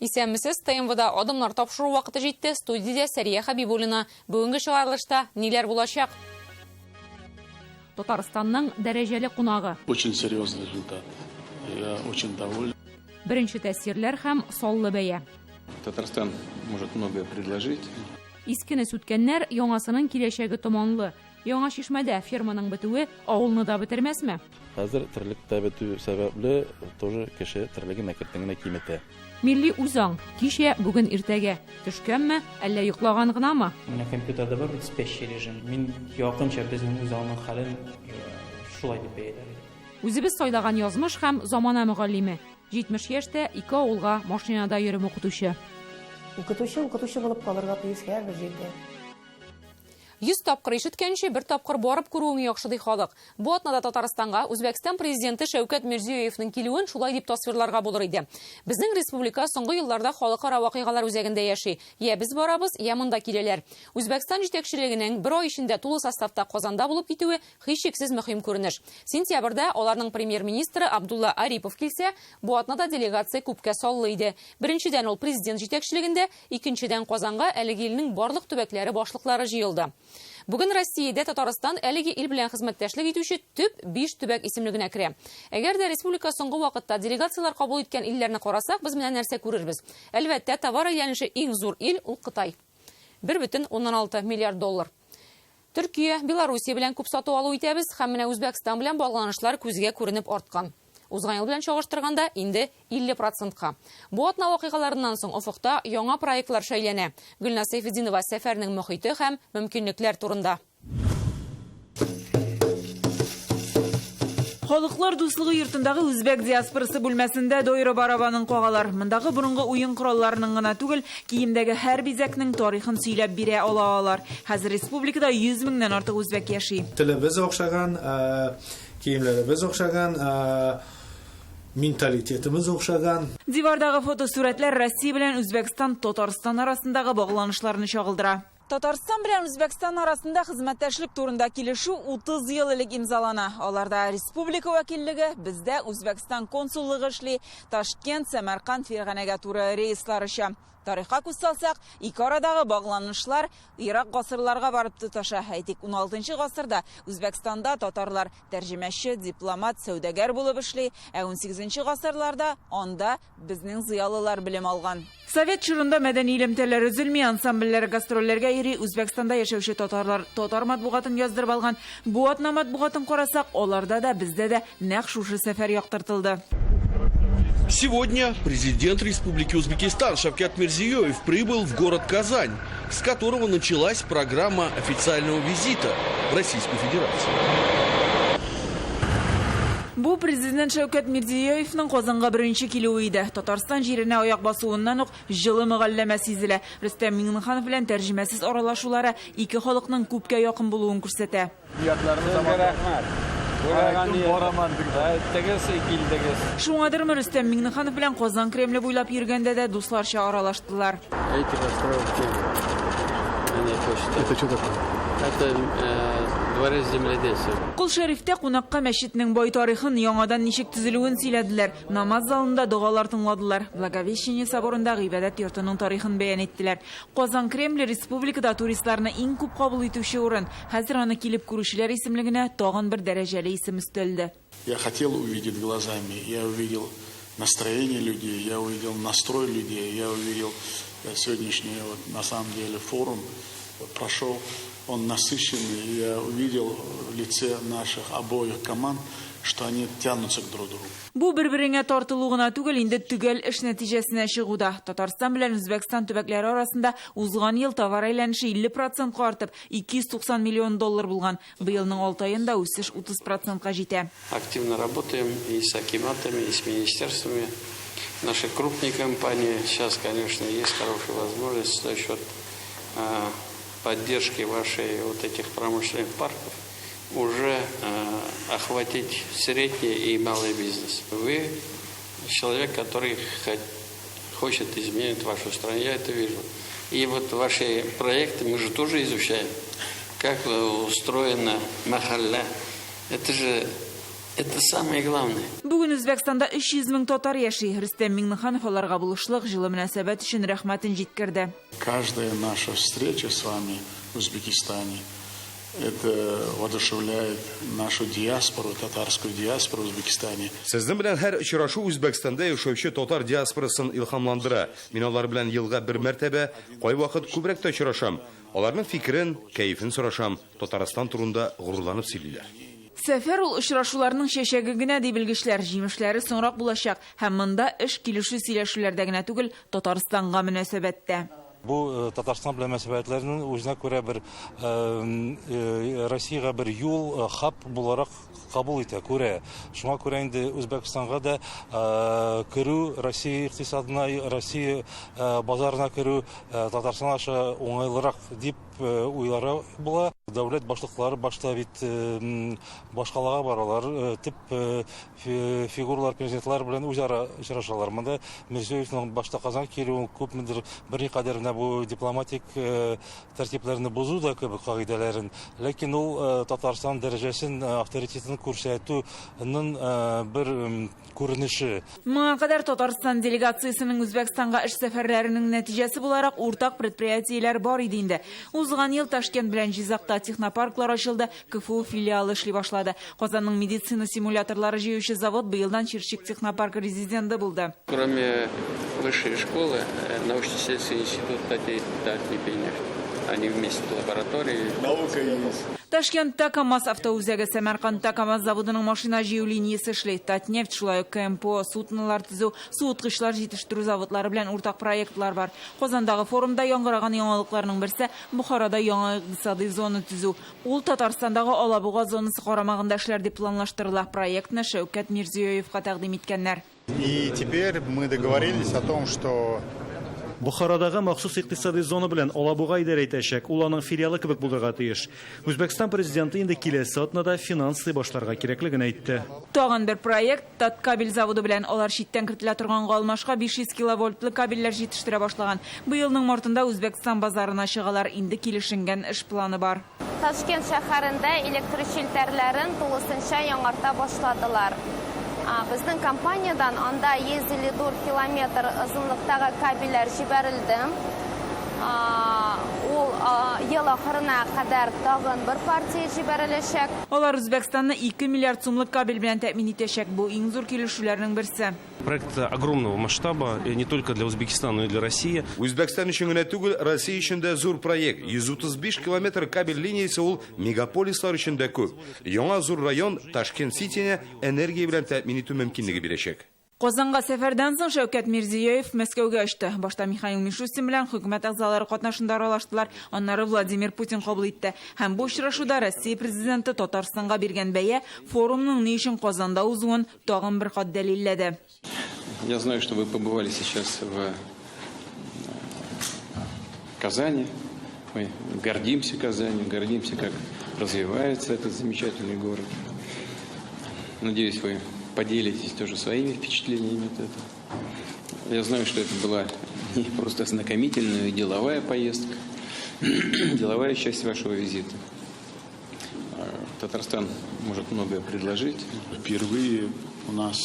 Исәнмесез, ТМВда адымнар тапшыру вакыты җитте. Студиядә Сәрия Хабибуллина. Бүгенге чыгарылышта ниләр булачак? Татарстанның дәрәҗәле кунагы. Очень серьезный результат. Я очень доволен. Беренче тәэсирләр һәм саллы бәя. Татарстан может многое предложить. Искене сүткәннәр яңасының киләчәге томанлы. Яңа Чишмәдә ферманың бетүе авылны да бетермәсме? Хәзер терлектә бетү сәбәпле тоже кеше терлеген әкертеңне киметә. Милли үзаң кичә, бүген иртәгә төшкәнме, әллә йоклаган гынамы? Менә компьютерда бар спящий режим. Мин якынча безнең үзаңның хәлен шулай дип бәяләр. Үзебез сайлаган язмыш һәм замана мөгаллиме. 70 яшьтә 2 авылга машинада йөреп укытучы. Укытучы булып калырга тиеш һәрбер җирдә. 100 тапкыр ишеткәнче, бер тапкыр барып күрүең яхшы ди халык. Бу атнада Татарстанга Үзбәкстан президенты Шәүкәт Мирзиёевның килүен шулай дип тасвирларга булыр иде. Безнең республика соңгы елларда халыкара вакыйгалар үзәгендә яши. Я без барабыз, я монда киләләр. Үзбәкстан җитәкчелегенең бер ай эчендә тулы составта Казанда булып китүе һичшиксез мөһим күренеш. Сентябрьдә аларның премьер-министры Абдулла Арипов килсә, бу атнада делегация күпкә саллы иде. Беренчедән ул президент җитәкчелегендә, икенчедән Казанга әлеге илнең барлык төбәкләре башлыклары җыелды. Бүген Россиядә Татарстан әлеге ил белән хезмәттәшлек итүче төп 5 төбәк исемлегенә керә. Әгәр дә республика соңгы вакытта делегациялар кабул иткән илләрне карасак, без менә нәрсә күрербез. Әлбәттә, товар әйләнеше иң зур ил ул Кытай. 1,16 миллиард доллар. Төркия, Белоруссия белән күп сату алу итәбез, һәм менә Үзбәкстан белән багланышлар күзгә күренеп арткан. Узган ел белән чагыштырганда инде 50%-ка. Бу атна вакыйгаларыннан соң офыкта яңа проектлар шәйләнә. Гөлназ Сәйфетдинова сәфәрнең мөхите һәм мөмкинлекләр турында. Халыклар дуслыгы йортындагы үзбәк диаспорасы бүлмәсендә дойры барабанын кагалар. Мондагы борынгы уен коралларының гына түгел, киемдәге һәр бизәкнең тарихын сөйләп бирә алалар. Хәзер республикада 100 меңнән артык үзбәк яши. Телебез охшаган, киемләребез охшаган, менталитетimiz охшаган. Дивардагы фотосурәтләр Россия белән Үзбәкстан, Татарстан арасындагы багланышларны чагылдыра. Татарстан белән Үзбәкстан арасында хезмәттәшлек турында килешү 30 ел элек имзалана. Аларда республика вәкиллеге, бездә Үзбәкстан консуллыгы эшли, Ташкент, Самарканд, Ферганәгә туры рейслар оча. Тарихка күз салсак, ике арадагы багланышлар ерак гасырларга барып тоташа. Әйтик, 16 гасырда Үзбәкстанда татарлар тәрҗемәче, дипломат, сәүдәгәр булып эшли, ә 18 гасырларда анда безнең зыялылар белем алган. Совет чорында мәдәни элемтәләр өзелми, ансамбльләр гастрольләргә йөри, Үзбәкстанда яшәүче татарлар татар матбугатын яздырып алган. Бу атна матбугатын карасак, аларда да бездә дә нәкъ шушы сәфәр яктыртылды. Сегодня президент Республики Узбекистан Шавкат Мирзиёев прибыл в город Казань, с которого началась программа официального визита в Российскую Федерацию. Бу президент Шәүкәт Мирзиёевның Казанга беренче килүе иде. Татарстан җиренә аяк басуыннан ук җылы мөгалләмә сизелә. Рөстәм Миңнеханов белән тәрҗемәсез аралашулары ике халыкның күпкә якын булуын күрсәтә. Шуңадырмы Рөстәм Миңнеханов белән Казан Кремле буйлап йөргәндә дә дусларча аралаштылар. Это что такое? Это дворец земледелия. Кул Шәрифтә кунакка мәчетнең бай тарихын, яңадан ничек төзелүен сөйләделәр. Намаз залында дугалар тыңладылар. Благовещение соборында гыйбадәт йортының тарихын бәян иттеләр. Казан Кремле республикада туристларны иң күп кабул итүче урын. Хәзер аны килеп күрүчеләр исемлегенә тагын бер дәрәҗәле исем өстәлде. Я хотел увидеть глазами, я увидел настроение людей, я увидел настрой людей, я увидел сегодняшний на самом деле форум прошел. Он насыщенный, я увидел в лице наших обоих команд, что они тянутся к друг другу. Бу бер-береңә тартылу гына түгел, инде төгәл эш нәтиҗәсенә чыгуда. Татарстан белән Үзбәкстан төбәкләре арасында узган ел товар әйләнеше 50% артып, 290 миллион доллар булган. Быелның 6 аенда үсеш 30% җитә. Активно работаем и с акиматами, и с министерствами. Наши крупные компании, сейчас, конечно, есть хорошая возможность за счет поддержки вашей вот этих промышленных парков уже охватить средний и малый бизнес. Вы человек, который хочет изменить вашу страну, я это вижу. И вот ваши проекты мы же тоже изучаем, как устроена махалля. Это же Это самое главное. Бүгін Өзбекстанда 300 мың татар яши. Рүстем Миңниханов оларға булышлык жылы мөнәсәбәт өчен рәхмәтен җиткерде. Каждая наша встреча с вами в Узбекистане, это воодушевляет нашу диаспору, татарскую диаспору в Узбекистане. Сезнең белән һәр очрашу Үзбәкстанда яшәүче татар диаспорасын илһамландыра. Мин алар белән елга бер мәртәбә, кайвакыт күбрәк тә очрашам. Аларның фикерен, кәефен сорашам. Татарстан турында горурланып сөйлиләр. Сәфәр ул очрашуларның шәшәге генә ди белгечләр, җимешләре соңрак булачак. Һәм монда эш килешү сөйләшүләрдә генә түгел, Татарстанга мөнәсәбәттә. Бу Татарстан белән мөнәсәбәтләрнең үзенә күрә бер Россиягә бер юл, хаб буларак кабул итә, күрә. Шуңа күрә инде Үзбәкстанга да керү, Россия икътисадына, Россия базарына керү Татарстан аша уңайлырак дип уйлары була. Дәүләт башлыклары башта бит башкаларга баралар, тип фигуралар, президентлар белән үзара очрашалар. Монда Мирзиёевның башта Казан килүе күпмедер берникадәр бу дипломатик тәртипләрне бозу да кебек кагыйдәләрен, ләкин ул Татарстан дәрәҗәсен, авторитетын күрсәтүнең бер күренеше. Моңа кадәр Татарстан делегациясының Үзбәкстанга эш сәфәрләренең нәтиҗәсе буларак уртак предприятиеләр бар иде инде. Узган ел Ташкент белән Җизакта технопарклар ачылды, КФУ филиалы эшли башлады. Казанның медицина симуляторлары җыючы завод быелдан Чирчик технопарк резиденты булды. Кроме высшей школы, научно-исследовательский институт Татнефть. Они вместе в лаборатории. Наука есть. Ташкентта КамАЗ автоузәге, Сәмәркандта КамАЗ заводының машина җыю линиясе эшли. Татнефть, шулай ук КМПО, суднолар төзү, су уткычлар җитештерү заводлары белән уртак проектлар бар. Казандагы форумда яңгыраган яңалыкларның берсе Бухарада яңа икътисади зона төзү. Ул Татарстандагы Алабуга зонасы карамагында эшләр дип планлаштырыла. Проектны Шәүкәт Мирзиёевка тәкъдим иткәннәр. И теперь мы договорились о том, что Бухарадагы махсус икътисади зона белән Алабуга идарә итәчәк. Ул аның филиалы кебек булырга тиеш. Үзбәкстан президенты инде киләсе атнада финансы башларга кирәклеген әйтте. Тагын бер проект Таткабель заводы белән алар читтән кертелә торганга алмашка 500 киловольтлы кабельләр җитештерә башлаган. Быелның мартында Үзбәкстан базарына чыгалар, инде килешенгән эш планы бар. Ташкент шәһәрендә электр челтәрләрен тулысынча яңарта башладылар. Безнең компаниядан анда 154 километр озынлыктагы кабельләр җибәрелде. Ул ел ахырына кадәр тагын бер партия җибәреләчәк. Алар Үзбәкстанны 2 миллиард сумлык кабель белән тәэмин итәчәк. Бу иң зур килешүләрнең берсе. Проект огромного масштаба, не только для Узбекистана, но и для России. Үзбәкстан өчен генә түгел, Россия өчен дә зур проект. 135 километр кабель линиясе ул мегаполислар өчен дә күп. Яңа зур район Ташкент-Ситине энергия белән тәэмин итү мөмкинлеге бирәчәк. Казанга сәфәрдән соң Шәүкәт Мирзиёев Мәскәүгә очты. Башта Михаил Мишустин белән хөкүмәт әгъзалары катнашында аралаштылар. Аннары Владимир Путин кабул итте. Һәм бу очрашуда Россия президенты Татарстанга биргән бәя форумның ни өчен Казанда узуын тагын бер кат дәлилләде. Я знаю, что вы побывали сейчас в Казани. Мы гордимся Казанью, гордимся, как развивается этот замечательный город. Надеюсь, вы поделитесь тоже своими впечатлениями от этого. Я знаю, что это была не просто ознакомительная, но и деловая поездка, деловая часть вашего визита. Татарстан может многое предложить. Впервые у нас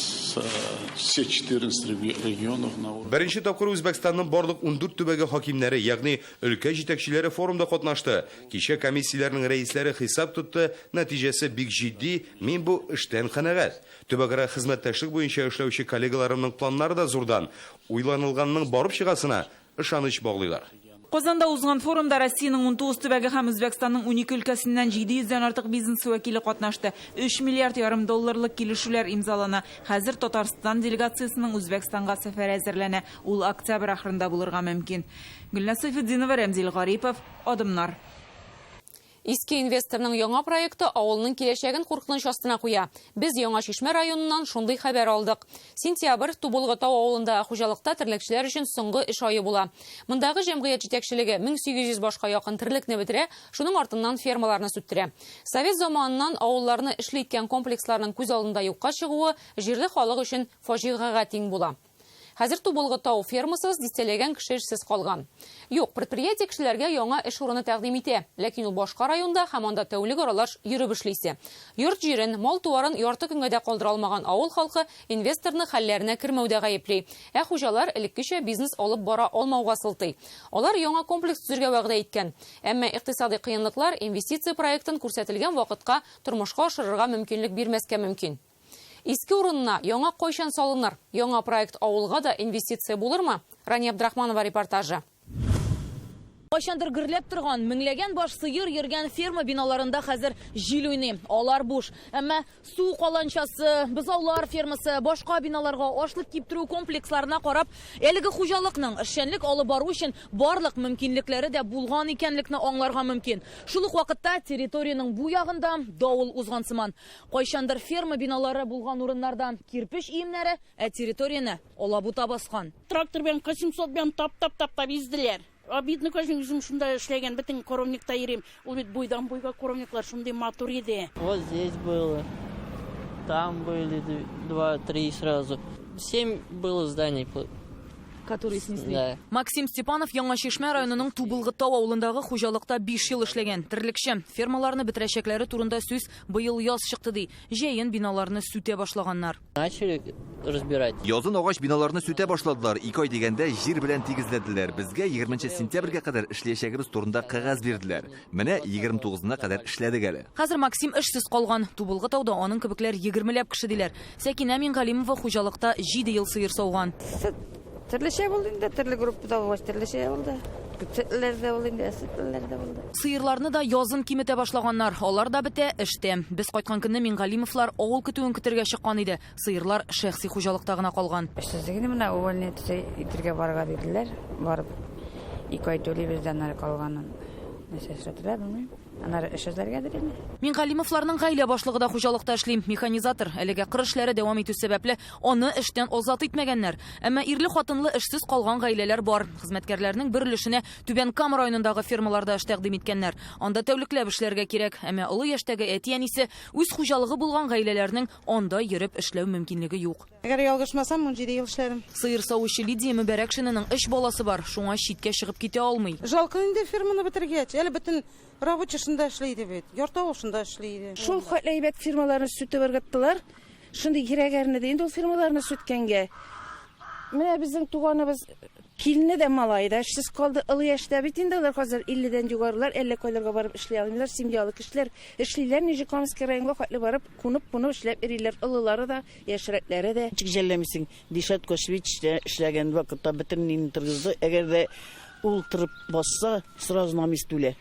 все 14 регионов на уровне. Беренче тапкыр Үзбәкстанның барлык 14 төбәге хакимнәре, ягъни өлкә җитәкчеләре форумда катнашты. Кичә комиссияләрнең рәисләре хисап тутты, нәтиҗәсе бик җитди, мин бу эштән канәгать. Төбәгара хезмәттәшлек буенча эшләүче коллегаларымның планнары да зурдан. Уйланылганның барып чыгасына ышаныч баглыйлар. Казанда узган форумда Россиянең 19 төбәге һәм Үзбәкстанның 12 өлкәсеннән 700-дән артык бизнес вәкиле катнашты. 3 миллиард ярым долларлык килешүләр имзалана. Хәзер Татарстан делегациясының Үзбәкстанга сәфәре әзерләнә. Ул октябрь ахырында булырга мөмкин. Гөлнас Сайфетдинова, Рәмзил Гарипов, Адымнар. Иске инвесторның яңа проекты авылның киләчәген куркыныч астына куя. Без Яңа Шишмә районыннан шундый хәбәр алдык. Сентябрь Тубылгытау авылында хуҗалыкта терлекчеләр өчен соңгы эш ае була. Мондагы җәмгыять җитәкчелеге 1800 башка якын терлекне бетерә, шуның артыннан фермаларны сүттерә. Совет заманыннан авылларны эшли иткән комплексларның күз алдында юкка чыгуы җирле халык өчен фаҗигагә тиң була. Хәзер Тубылгы тау фермасыз дистәләгән кеше эшсез калган. Юк, предприятие кешеләргә яңа эш урыны тәкъдим итә, ләкин ул башка районда һәм анда тәүлек аралаш йөреп эшлисе. Йорт җирен, мал-туарын ярты көнгә дә калдыра алмаган авыл халкы инвесторны хәлләренә кермәүдә гаепли. Хуҗалар элеккечә бизнес алып бара алмауга сылтый. Алар яңа комплекс төзергә вәгъдә иткән. Әмма икътисади кыенлыклар инвестиция проектын күрсәтелгән вакытка тормышка ашырырга мөмкинлек бирмәскә мөмкин. Иске урынына яңа кайчан салыныр? Яңа проект авылга да инвестиция булырмы? Рания Абдрахманова репортажы. Кайчандыр гөрләп торган, меңләгән баш сыер йөргән ферма биналарында хәзер җил уйный. Алар буш. Әмма су каланчасы, бозаулар фермасы, башка биналарга ашлык киптерү комплексларына карап, әлеге хуҗалыкның эшчәнлек алып бару өчен барлык мөмкинлекләре дә булган икәнлекне аңларга мөмкин. Шул ук вакытта территорияның бу ягында давыл узган сыман. Кайчандыр ферма биналары булган урыннарда кирпич иемнәре, территорияны алабута баскан. Трактор белән 800 белән тап изделәр. Обидно, конечно, үзем шунда эшләгән, бөтен коровникта йөрим. Ул бит бойдан бойга коровниклар шундый матур иде. Вот здесь было, там были 2-3 сразу. 7 было зданий. Которые снесли. Да. Максим Степанов Яңа Чишмә районының Тубылгы тау авылындагы хуҗалыкта 5 ел эшләгән. Терлекче фермаларны бетерәчәкләре турында сүз быел яз чыкты ди. Җәен биналарны сүтә башлаганнар. Начали разбирать. Язын агач биналарны сүтә башладылар. 2 ай дигәндә җир белән тигезләделәр. Безгә 20 сентябрьгә кадәр эшләячәгебез турында кагаз бирделәр. Менә 29-на кадәр эшләдек әле. Хәзер Максим эшсез калган. Тубылгы тауда аның кебекләр 20ләп кеше диләр. Сәкинә Мингалимова хуҗалыкта 7 ел сыер сауган. Төрлечә булды инде, төрле группада төрлечә булды. Күпчеләрдә булды инде, әситләрдә булды. Сыерларны да язын киметә башлаганнар. Алар да бетә эштә. Без кайткан көнне Мингалимовлар авыл көтүен көтәргә чыккан иде. Сыерлар шәхси хуҗалыкта гына калган. Эшсезлегне менә увольнение итәргә барырга диделәр. Барып 2 ай төлибездән ары калганын. Мәсәлән, белмим. Аннары эшсезләргә дирелме? Мингалимовларның гаилә башлыгы да хуҗалыкта эшли. Механизатор. Әлегә кыр эшләре дәвам итү сәбәпле аны эштән азат итмәгәннәр. Әмма ирле хатынлы эшсез калган гаиләләр бар. Хезмәткәрләрнең бер өлешенә Түбән Кама районындагы фермаларда эш тәкъдим иткәннәр. Анда тәүлекләп эшләргә кирәк. Әмма олы яшьтәге әти-әнисе үз хуҗалыгы булган гаиләләрнең анда йөреп эшләү мөмкинлеге юк. Әгәр ялгышмасам, 17 ел эшләрем. Сыер савучы Лидия Мөбәрәкшиненың 3 баласы бар. Шуңа читкә чыгып китә алмый. Жалко инде ферманы бетергәч, әле бөтен рабочий шунда эшләйде бит. Яртау шунда эшләйде. Шул хәйләйбәт фирмаларны сүтеп ыргыттылар. Шундый кирәгәрне дә инде ул фирмаларны сүткәнгә. Менә безнең туганыбыз килне дә малайда эшсез калды. Олы яшьтә бит инде алар хәзер 50дән югарылар, 50 кайларга барып эшли алмыйлар. Семьялы кешеләр эшлиләр. Нижекамский районга хәтле барып, кунып эшләп йөриләр. Олылары да, яшьрәкләре дә. Җәлләмисең, Дишат Кошвич эшләгән вакытта бөтенләйне торгызды. Әгәр дә ул торып басса, сразу на место үлә.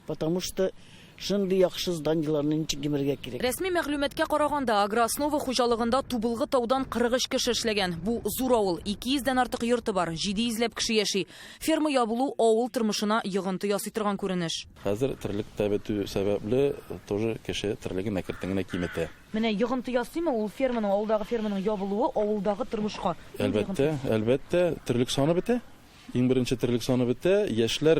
Потому что шундый яхшы зданияларны ничек гимергә кирәк. Рәсми мәгълүматкә караганда, Агроснова хуҗалыгында Тубылгы таудан 43 кеше эшләгән. Бу зур авыл, 200дән артык йорты бар, 700ләп кеше яши. Ферма ябылу авыл тормышына йогынты ясый торган күренеш. Хәзер терлек тәбәтү сәбәпле тоже кеше терлеге мәкертеңенә киметә. Менә йогынты ясыймы ул ферманың, авылдагы ферманың ябылуы авылдагы тормышка? Әлбәттә, терлек саны бетә. Иң беренче терлек саны бетә. Яшьләр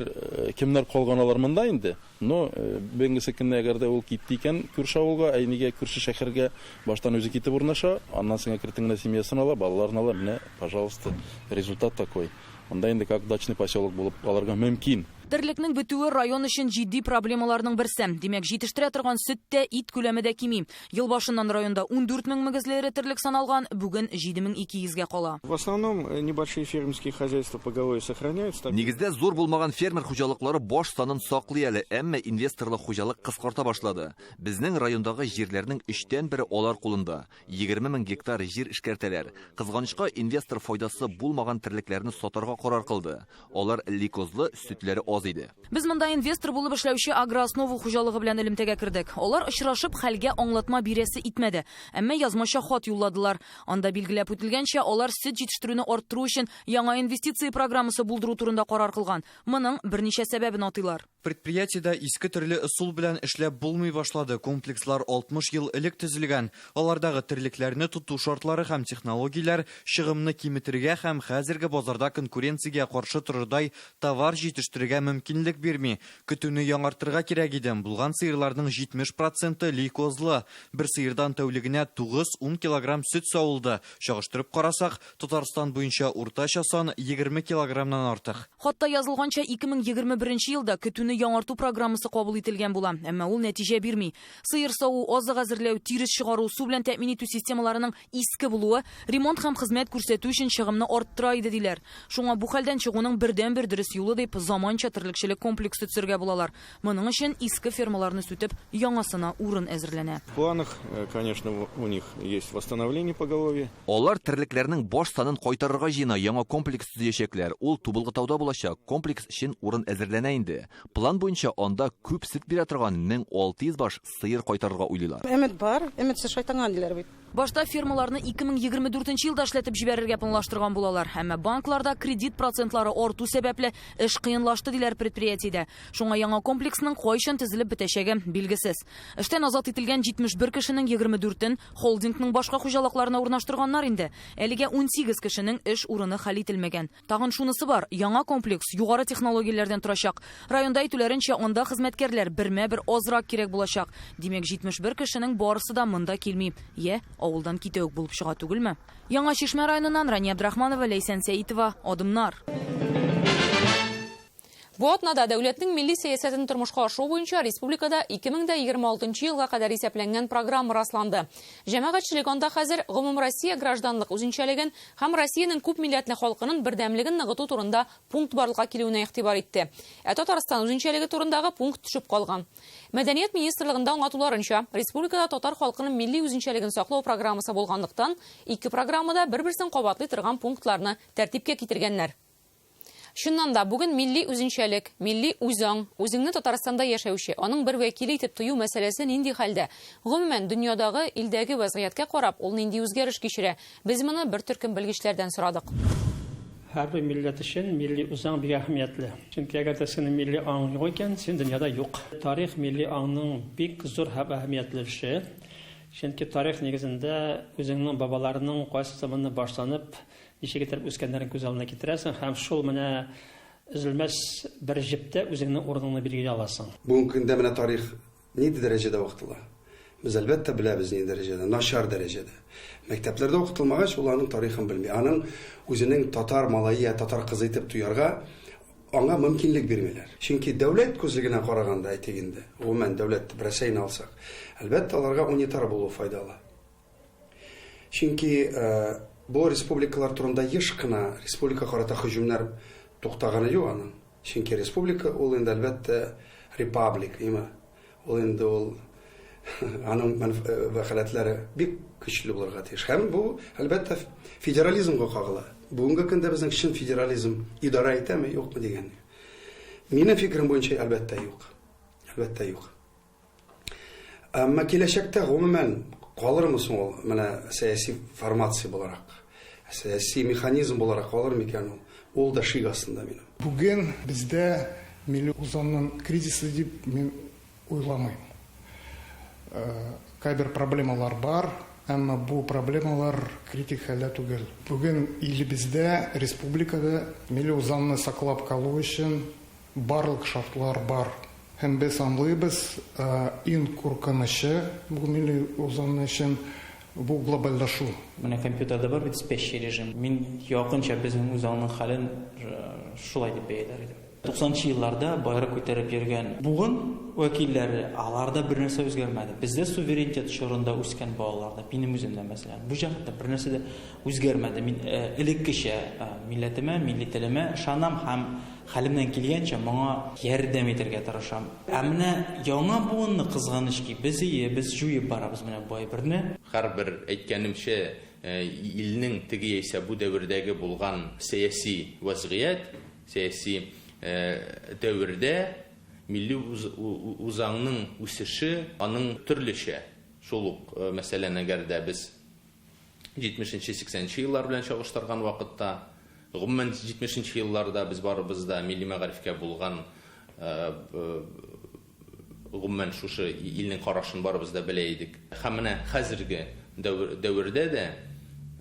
кемнәр калганалар монда инде. Но беңгесе көнне әгәр дә ул китте икән күрше авылга, әйнигә күрше шәһәргә баштан үзе китеп урнаша, аннан соң кертеңенә семьясын ала, балаларын ала, менә, пожалуйста, результат такой. Монда инде как дачный поселок булып аларга мөмкин. Терлекнең бетүе район өчен җитди проблемаларның берсе. Димәк, җитештерә торган сөт тә, ит күләме дә кими. Ел башыннан районда 14 мең мөгезләре терлек саналган, бүген 7200гә кала. В основном небольшие фермерские хозяйства поголовье сохраняются. Нигездә зур булмаган фермер хуҗалыклары баш санын саклый әле, әмма инвесторлык хуҗалык кыскарта башлады. Безнең райондагы җирләрнең 3тән 1 алар кулында. 20 мең гектар җир эшкәртәләр. Кызганычка инвестор файдасы булмаган терлекләрне сатарга карар кылды. Алар ликозлы, сөтләре иде. Без монда инвестор булып эшләүче Агроснова хуҗалыгы белән элемтәгә кердек. Алар очрашып хәлгә аңлатма бирәсе итмәде. Әмма язмача хат юлладылар. Анда билгеләп үтелгәнчә, алар сөт җитештерүне арттыру өчен яңа инвестиция программасы булдыру турында карар кылган. Моның берничә сәбәбен атыйлар. Предприятиедә иске төрле ысул белән эшләп булмый башлады. Комплекслар 60 ел элек төзелгән. Алардагы терлекләрне тоту шартлары һәм технологияләр чыгымны киметергә һәм хәзерге базарда конкуренциягә каршы торырдай товар җитештерергә мөмкинлек бирми. Көтүне яңартырга кирәк иде. Булган сыерларның 70% лейкозлы. Бер сыердан тәүлегенә 9-10 килограмм сөт савылды. Чагыштырып карасак, Татарстан буенча уртача сан 20 килограммнан артык. Хатта язылганча 2021 елда көтүне яңарту программасы кабул ителгән була, әмма ул нәтиҗә бирми. Сыер саву, азык әзерләү, тирес чыгару, су белән тәэмин итү системаларының иске булуы ремонт һәм хезмәт күрсәтү өчен чыгымны арттыра иде диләр. Шуңа бу хәлдән чыгуның бердән-бер дөрес юлы дип заманча терлекчелек комплексы төзергә булалар. Моның өчен иске фермаларны сүтеп, яңасына урын әзерләнә. В планах, конечно, у них есть восстановление поголовья. Алар терлекләрнең баш санын кайтарырга җыена, яңа комплекс төзәчәкләр. Ул Тубылгытауда булачак. Комплекс өчен урын әзерләнә инде. План буенча анда күп сөт бирә торган 1600 баш сыер кайтарырга уйлыйлар. Өмет бар, өметсез шайтанган диләр бит. Башта фермаларны 2024 елда эшләтеп җибәрергә планлаштырган булалар. Әмма банкларда кредит процентлары арту сәбәпле эш кыенлашты диләр предприятиедә. Шуңа яңа комплексның кайчан төзелеп бетәчәге билгесез. Эштән азат ителгән 71 кешенең 24-ен холдингның башка хуҗалыкларына урнаштырганнар инде. Әлегә 18 кешенең эш урыны хәл ителмәгән. Тагын шунысы бар, яңа комплекс югары технологияләрдән торачак. Районда әйтүләренчә, анда хезмәткәрләр бермә-бер азрак кирәк булачак. Димәк, 71 кешенең барысы да монда килми. Авылдан китәүк булып чыга түгелме? Яңа Чишмә районыннан Рания Абдрахманова, Ләйсән Сәитова, Адымнар. Бу атнада дәүләтнең милли сәясәтен тормышка ашыру буенча республикада 2026 елга кадәр исәпләнгән программа расланды. Җәмәгатьчелек анда хәзер гомум Россия гражданлык үзенчәлеген һәм Россиянең күп милләтле халкының бердәмлеген ныгыту турында пункт барлыкка килүенә игътибар итте. Татарстан үзенчәлеге турындагы пункт төшеп калган. Мәдәният министрлыгында аңлатуларынча, республикада татар халкының милли үзенчәлеген саклау программасы булганлыктан, ике программада бер-берсен кабатлый торган пунктларны тәртипкә китергәннәр. Шуннан да бүген милли үзенчәлек, милли үзаң, үзеңне Татарстанда яшәүче, аның бер вәкиле итеп тою мәсьәләсе нинди хәлдә? Гомумән дөньядагы илдәге вазгыятькә карап, ул нинди үзгәреш кичерә? Без моны бер төркем белгечләрдән сорадык. Һәрбер милләт өчен милли үзаң бик әһәмиятле. Чөнки әгәр синең милли аң юк икән, син дөньяда юк. Тарих милли аңның бик зур һәм әһәмиятле эше. Чөнки тарих нигезендә үзеңнең бабаларының кайсы заманны башланып ничек итеп үскәннәрен күз алдына китерәсең һәм шул менә өзелмәс бер җептә үзеңнең урыныңны билгеләй аласың. Бүгенге көндә менә тарих нинди дәрәҗәдә вакытыла? Без әлбәттә беләбез нинди дәрәҗәдә, начар дәрәҗәдә. Мәктәпләрдә укытылмагач, уларның тарихын белми. Аның үзенең татар малайы, татар кызы итеп туярга аңа мөмкинлек бирмиләр. Чөнки дәүләт күзлегенә караганда әйтегендә, гомумән дәүләт Россияны алсак, әлбәттә аларга унитар булу файдалы. Чөнки бу республикалар турында еш кына республика карата һөҗүмнәр туктаганы юк аның. Чөнки республика ул инде әлбәттә републик, име. Ул инде ул аның вәкаләтләре бик көчле булырга тиеш. Һәм бу әлбәттә федерализмга кагыла. Бүгенге көндә безнең чын федерализм идара итәме, юкмы дигән. Минем фикерем буенча әлбәттә юк. Әлбәттә юк. Әмма киләчәктә гомумән калырмы соң ул менә сәяси формация буларак, сәяси механизм буларак калырмы икән ул? Ул да шик астында минем. Бүген бездә милли үзаңның кризисы дип мин уйламыйм. Кайбер проблемалар бар, әмма бу проблемалар критик хәлдә түгел. Бүген илебездә, республикада милли үзаңны саклап калу өчен барлык шартлар бар. Һәм без аңлыйбыз, иң куркынычы бу милли үзаңны өчен бу глобальлашу. Менә компьютерда бар бит спящий режим. Мин якынча безнең үзаңның хәлен шулай дип бәяләр идем. 90-нчы елларда байрак күтәреп йөргән бугын вәкилләре аларда бер нәрсә үзгәрмәде. Бездә суверенитет чорында үскән балаларда, минем үземдә мәсәлән, бу җәһәттә бер нәрсә дә үзгәрмәде. Мин элеккечә милләтемә, милли телемә ышанам һәм хәлемнән килгәнчә моңа ярдәм итәргә тырышам. Ә менә яңа буынны кызганычки без җуеп барабыз менә бу әйберне. Һәрбер әйткәнемчә, илнең теге яисә бу дәвердәге булган сәяси вазгыять, сәяси дәвердә милли үзаңның үсеше аның төрлечә. Шул ук мәсәлән, әгәр дә без 70-80 еллар белән чагыштырган вакытта, гомумән 70 елларда без барыбыз да милли мәгарифкә булган гомумән шушы илнең карашын барыбыз да белә идек. Һәм менә хәзерге дәвердә дә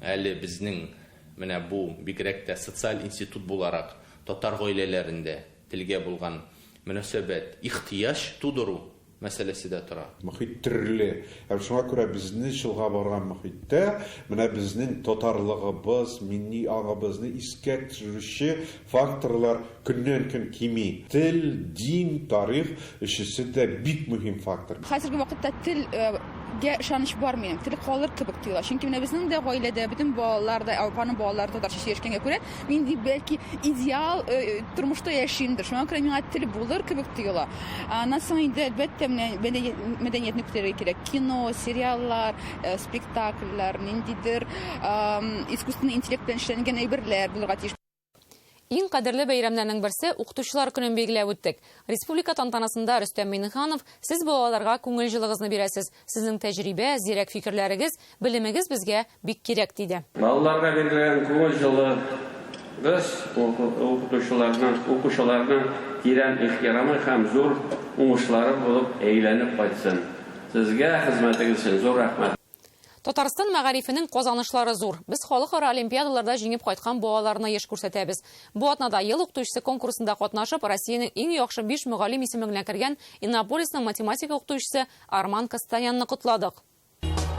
әле безнең менә бу бигрәк тә социаль институт буларак татар гаиләләрендә телгә булган мөнәсәбәт, ихтияҗ тудыру мәсьәләсе дә тора. Мөхит төрле. Һәм шуңа күрә безне шулга барган мөхиттә менә безнең татарлыгыбыз, милли аңыбызны искә төшерүче факторлар көннән-көн кими. Тел, дин, тарих өчесе дә бик мөһим фактор. Хәзерге вакытта телгә ышаныч бар минем. Тел калыр кебек тоела. Чөнки менә безнең дә гаиләдә, бөтен балалар да, Авропаның балалары татарча сөйләшкәнгә күрә, мин ди бәлки идеал тормышта яшимдер. Шуңа күрә миңа тел булыр кебек тоела. Аннан соң инде әлбәттә мәдәниятне күтәрергә кирәк. Кино, сериаллар, спектакльләр, ниндидер искусственный интеллект белән эшләнгән әйберләр булырга тиеш. Иң кадерле бәйрәмнәрнең берсе укытучылар көнен билгеләп үттек. Республика тантанасында Рөстәм Миннеханов, сез балаларга күңел җылыгызны бирәсез. Сезнең тәҗрибә, зирәк фикерләрегез, белемегез безгә бик кирәк диде. Балаларга бирелгән күңел җылыгыз укучыларның тирән ихтирамы һәм зур уңышлары булып әйләнеп кайтсын. Сезгә хезмәтегез өчен зур рәхмәт. Татарстан мәгарифенең казанышлары зур. Без халыкара олимпиадаларда җиңеп кайткан балаларны еш күрсәтәбез. Бу атнада ел укытучысы конкурсында катнашып, Россиянең иң яхшы 5 мөгаллим исеменә кергән Иннополисның математика укытучысы Арман Костанянны кутладык.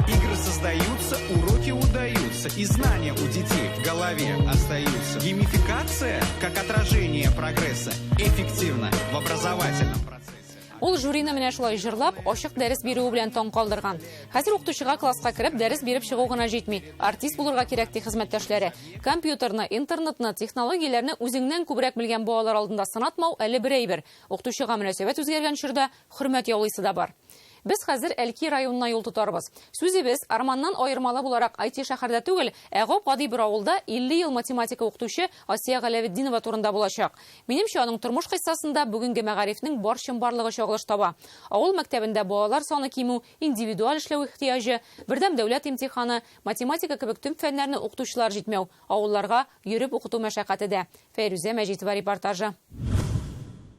Игры создаются, уроки удаются, и знания у детей в голове остаются. Геймификация, как отражение прогресса, эффективно в образовательном процессе. Ул жюрины менә шулай җырлап, ачык дәрес бирү белән таң калдырган. Хәзер укытучыга класска кереп, дәрес биреп чыгу гына җитми. Артист булырга кирәк ди хезмәттәшләре. Компьютерны, интернетны, технологияләрне үзеңнән күбрәк белгән балалар алдында сынатмау әле бер әйбер. Укытучыга мөнәсәбәт үзгәргән чорда хөрмәт яулыйсы да бар. Без хәзер Әлки районына юл тотарбыз. Сүзебез Арманнан аермалы буларак IT шәһәрдә түгел, Әгоп гади бер авылда 50 ел математика укытучы Асия Галәветдинова турында булачак. Минемчә, аның тормыш кыйссасында бүгенге мәгарифнең барчын-барлыгы чагылыш таба. Авыл мәктәбендә балалар саны кимү, индивидуаль эшләү ихтияҗы, бердәм дәүләт имтиханы, математика кебек төп фәннәрне укытучылар җитмәү, авылларга йөреп укыту мәшәкате дә. Фәйрүзә Мәҗитова репортажы.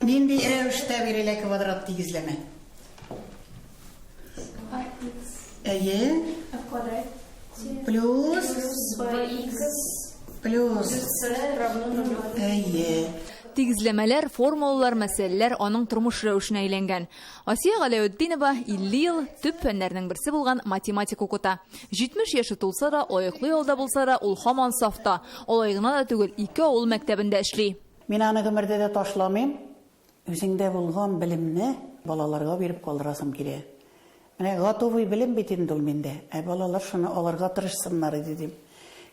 Нинди рәвештә бирелә квадрат тигезләмә? Әйе. Плюс. Әйе. Тигезләмәләр, формулалар, мәсьәләләр аның тормыш рәвешенә әйләнгән. Асия Галәветдинова 50 ел төп фәннәрнең берсе булган математика укыта. 70 яше тулса да, аяклы ялда булса да, ул һаман сафта. Алай гына да түгел, 2 авыл мәктәбендә эшли. Мин аны гомердә дә ташламыйм. Үзеңдә булган белемне балаларга биреп калдырасым килә. Менә готовый белем бит инде ул миндә. Балалар шуны алырга тырышсыннар дидем.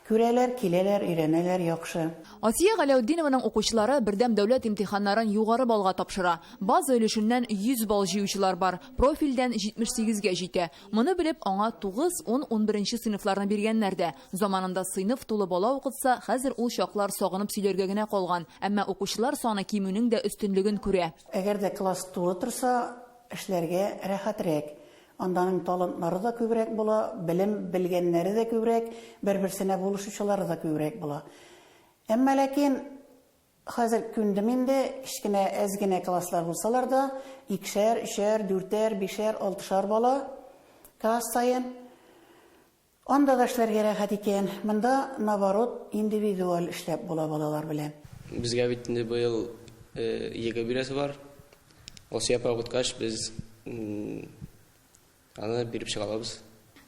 Күрәләр, киләләр, өйрәнәләр яхшы. Асия Галәветдинованың укучылары бердәм дәүләт имтиханнарын югары балга тапшыра. База өлешеннән 100 бал җыючылар бар, профильдән 78-гә җитә. Моны белеп, аңа 9, 10, 11 сыйныфларны биргәннәр дә. Заманында сыйныф тулы бала укытса, хәзер ул чаклар сагынып сөйләргә генә калган. Әмма укучылар саны кимүнең дә өстенлеген күрә. Әгәр дә класс тулы торса, эшләргә рәхәтрәк. Анданың талантлары да күбрәк була, белем белгәннәре дә күбрәк, бер-берсенә булышучылары да күбрәк була. Әмма ләкин хәзер көндем инде кичкенә әзгенә класслар булсалар да, 2-шәр, 3-шәр, 4-шәр, 5-шәр, 6-шәр бала класс сайын. Анда да эшләргә рәхәт икән. Монда наоборот индивидуаль эшләп була балалар белән. Безгә бит инде быел 2 бирәсе бар. Асия укыткач без аны биреп чыгалабыз.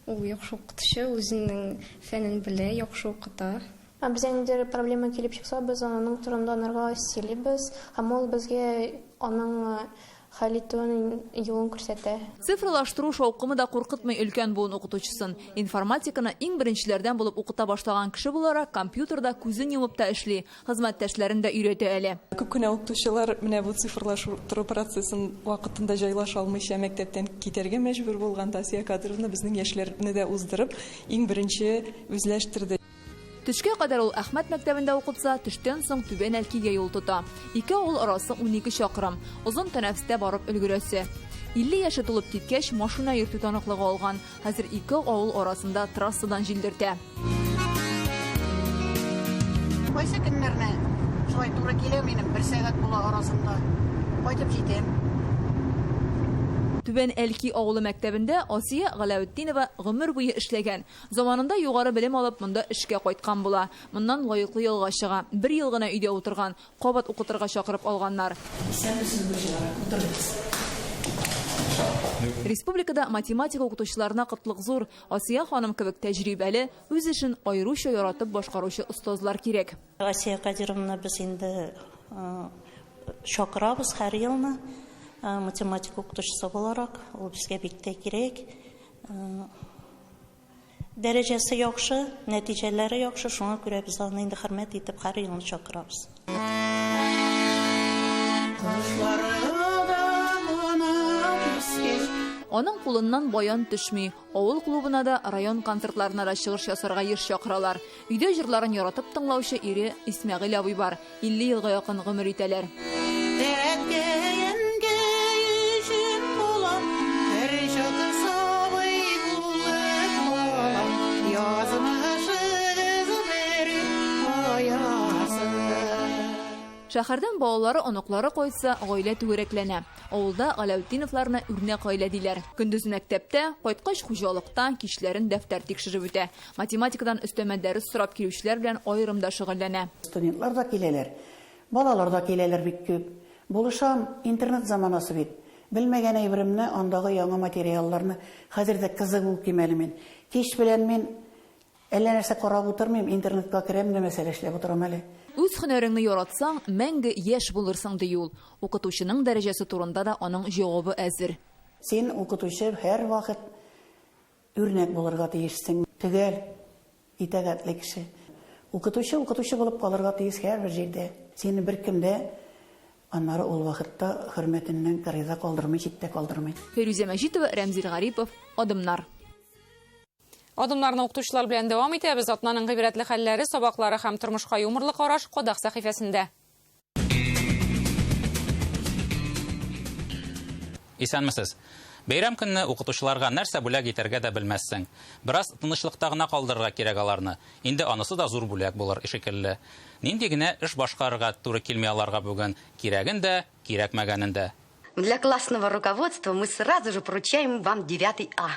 Ул яхшы укытучы, үзенең фәнен белә, яхшы укыта. Бездә проблема килеп чыкса, без аның турында анарга сөйлибез, һәм ул безгә аның хәл итүен юлын күрсәтә. Цифрлаштыру шаукымы да куркытмый өлкән буын укытучысын. Информатиканы иң беренчеләрдән булып укыта башлаган кеше буларак, компьютерда күзен йомып та эшли, хезмәттәшләрен дә өйрәтә әле. Күп кенә укытучылар менә бу цифрлаштыру процессын вакытында җайлаша алмыйча мәктәптән китәргә мәҗбүр булганда, Асия Кадровна безнең яшьләрне дә уздырып, иң беренче үзләштерде. Төшкә кадәр ул Әхмәт мәктәбендә укытса, төштән соң Түбән Әлкигә юл тота. 2 авыл арасы 12 чакрым. Озын тәнәфестә барып өлгерәсе. 50 яше тулып киткәч, машина йөртү таныклыгы алган. Хәзер 2 авыл арасында трассадан җилдертә. Кайсы көннәрне шулай туры килә минем 1 сәгать була арасында. Кайтып җитәм. Түбән Әлки авылы мәктәбендә Асия Галәветдинова гомер буе эшләгән. Заманында югары белем алып, монда эшкә кайткан була. Моннан лаеклы ялга чыга. 1 ел гына өйдә утырган, кабат укытырга чакырып алганнар. Республикада математика укытучыларына кытлык зур. Асия ханым кебек тәҗрибәле, үз эшен аеруча яратып башкаручы остазлар кирәк. Асия Кадировна без инде чакырабыз һәр елны. Математика укытучысы буларак, ул безгә бик тә кирәк. Дәрәҗәсе яхшы, нәтиҗәләре яхшы, шуңа күрә без аны инде хөрмәт итеп һәр елны чакырабыз. Аның кулыннан баян төшми. Авыл клубына да, район концертларына да чыгыш ясарга еш чакыралар. Өйдә җырларын яратып тыңлаучы ире Исмәгыйль абый бар. 50 елга якын гомер итәләр. Шәһәрдән балалары, оныклары кайтса, гаилә түгәрәкләнә. Авылда Галәветдиновларны үрнәк гаилә диләр. Көндез мәктәптә, кайткач хуҗалыкта, кичләрен дәфтәр тикшереп үтә. Математикадан өстәмә дәрес сорап килүчеләр белән аерымда шөгыльләнә. Студентлар да киләләр, балалар да киләләр бик күп. Булышам, интернет заманасы бит. Белмәгән әйберемне, андагы яңа материалларны хәзердә кызык булып кимәле мин. Кич белән мин әллә нәрсә карап утырмыйм, интернетка керәм дә мәсьәлә эшләп утырам әле. Үз һөнәреңне яратсаң, мәңге яшь булырсың ди ул. Укытучының дәрәҗәсе турында да аның җавабы әзер. Син укытучы һәр вакыт үрнәк булырга тиешсең. Төгәл, итәгатьле кеше. Укытучы булып калырга тиеш һәрбер җирдә. Сине беркем дә аннары ул вакытта хөрмәтеннән кырыйда калдырмый, читтә калдырмый. Фирүзә Мәҗитова, Рәмзир Гарипов, Адымнар. Адымнарны укытучылар белән дәвам итәбез. Атнаның гыйбрәтле хәлләре, сабаклары һәм тормышка юморлы караш Кодак сәхифәсендә. Исәнмесез. Бәйрәм көнне укытучыларга нәрсә бүләк итәргә дә белмәссең. Бераз тынычлыкта гына калдырырга кирәк аларны. Инде анысы да зур бүләк булыр шикелле. Нинди генә эш башкарырга туры килми аларга бүген, кирәген дә, кирәкмәгәнен дә. Для классного руководства мы сразу же поручаем вам 9 А.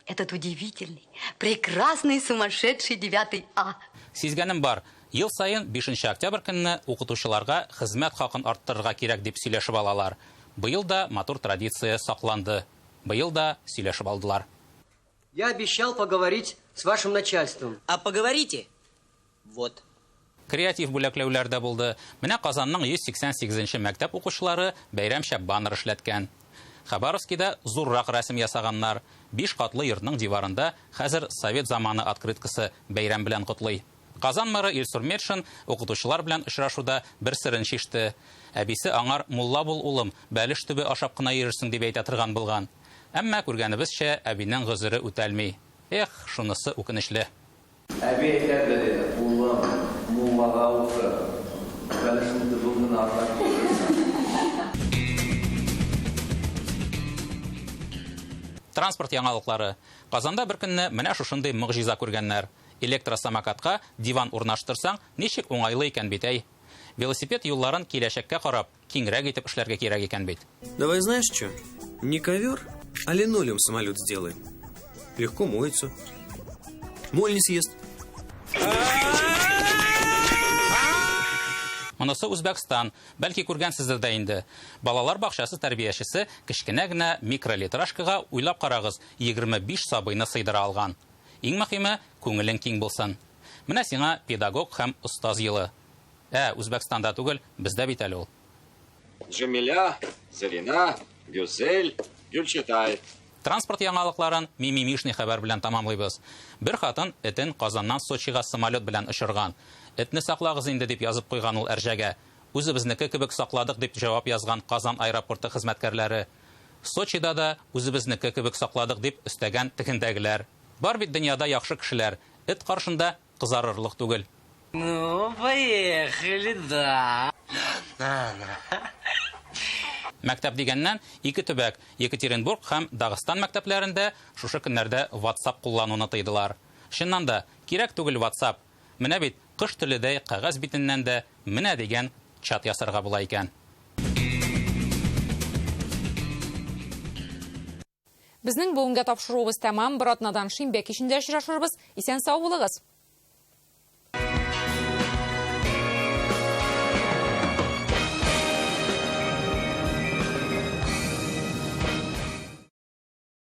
Этот удивительный, прекрасный, сумасшедший 9 А. Сизгәнем бар. Ел сайын 5 октябрь көнне укытучыларга хезмәт хакын арттырырга кирәк дип сөйләшеп алалар. Быел да матур традиция сакланды. Быел да сөйләшеп алдылар. Я обещал поговорить с вашим начальством. А поговорите? Вот. Креатив бүләкләүләрдә булды. Менә Казанның 188-нче мәктәп укучылары бәйрәмчә баннер эшләткән. Хабаровскида зуррак рәсем ясаганнар. 5 катлы йортның диварында хәзер совет заманы открыткасы бәйрәм белән котлый. Казан мэры Илсур Метшин укытучылар белән очрашуда бер сырын шиште. Әбисе аңар мулла бул улым, бәлеш төбе ашап кына йөрерсең дип әйтә торган булган. Әмма күргәнебезчә, әбинең гызыры үтәлми. Эх, шунысы үкенечле. Әби әйтәде, улым, муллага укы. Бәлешне төбе ашап йөрерсең. Транспорт яңалыклары. Казанда бер көнне менә шушындый мөгъҗиза күргәннәр. Электросамокатка диван урнаштырсаң, ничек уңайлы икән бит әй. Велосипед юлларын киләчәккә карап, киңрәк итеп эшләргә кирәк икән бит. Давай знаешь что? Не ковер, а линолеум самолет сделаем. Легко моется. Моль не съест. Монысы Үзбәкстан, бәлки күргәнсездер дә инде. Балалар бакчасы тәрбиячесе кечкенә генә микролитрашкага уйлап карагыз, 25 сабыйны сыйдыра алган. Иң мөһиме, күңелең киң булсын. Менә сиңа педагог һәм устаз елы. Үзбәкстанда түгел, бездә бит әле ул. Җамиля, Зарина, Гүзел, Гөлчатай. Транспорт яңалыкларын мимимишный хәбәр белән тамамлыйбыз. Бер хатын этен Казаннан Сочига самолет белән очырган. Этне саклагыз инде дип язып куйган ул әрҗәгә. Үзебезнеке кебек сакладык дип җавап язган Казан аэропорты хезмәткәрләре. Сочида да үзебезнеке кебек сакладык дип өстәгән тегендәгеләр. Бар бит дөньяда яхшы кешеләр. Эт каршында кызарырлык түгел. Ну, поехали, да. Мәктәп дигәннән, 2 төбәк, Екатеринбург һәм Дагыстан мәктәпләрендә шушы көннәрдә WhatsApp куллануны тыйдылар. Чыннан да, кирәк түгел WhatsApp. Менә бит кыш теледәй кәгазь битеннән дә менә дигән чат ясарга була икән. Безнең бүгенге тапшыруыбыз тәмам, бер атнадан шимбә кичендә очрашырбыз. Исән сау булыгыз.